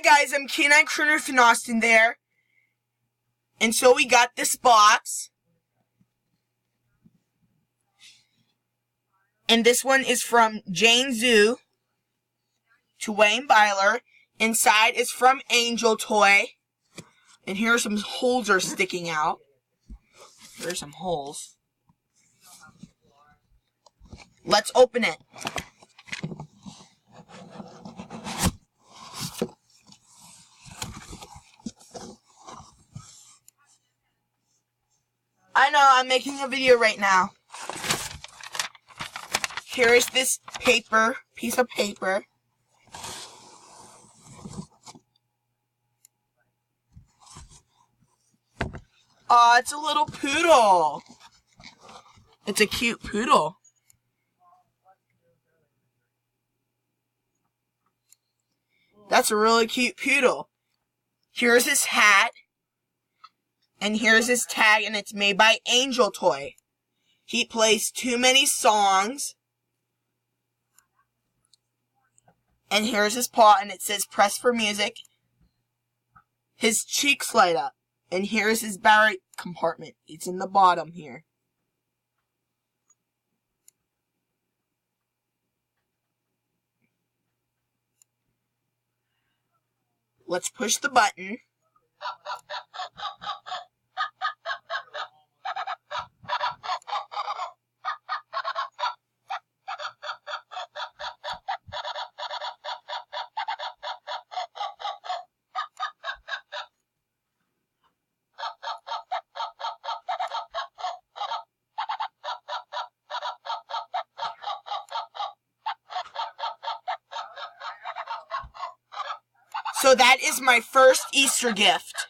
Hi guys, I'm K9 Crooner from Austin there. And so we got this box. And this one is from Jane Zhu to Wayne Byler. Inside is from Angel Toy. And here are some holes are sticking out. Here are some holes. Let's open it. I know, I'm making a video right now. Here is this piece of paper. Aw, it's a little poodle. It's a cute poodle. That's a really cute poodle. Here's his hat. And here's his tag, and it's made by Angel Toy. He plays too many songs. And here's his paw, and it says press for music. His cheeks light up. And here's his battery compartment. It's in the bottom here. Let's push the button. So that is my first Easter gift.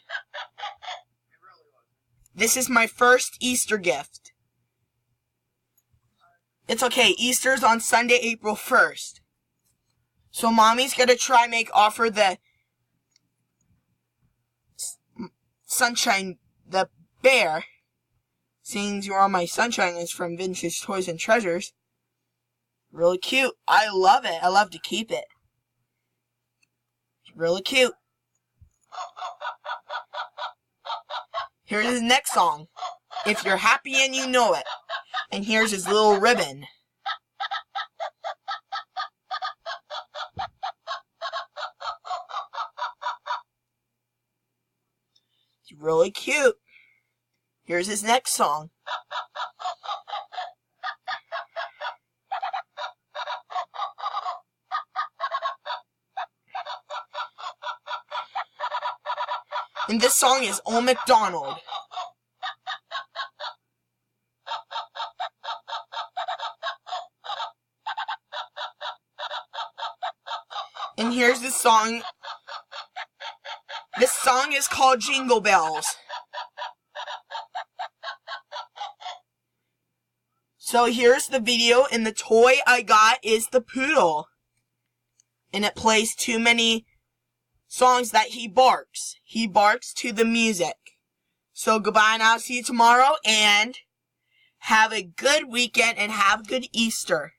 This is my first Easter gift. It's okay, Easter's on Sunday, April 1st. So mommy's gonna try offer the sunshine, the bear. Seeing you're on my sunshine is from Vintage Toys and Treasures. Really cute. I love it. I love to keep it. Really cute. Here's his next song, If You're Happy and You Know It. And here's his little ribbon. It's really cute. Here's his next song. And this song is Old MacDonald. And here's the song. This song is called Jingle Bells. So here's the video, and the toy I got is the poodle. And it plays too many songs that he barks. He barks to the music. So goodbye and I'll see you tomorrow, and have a good weekend and have a good Easter.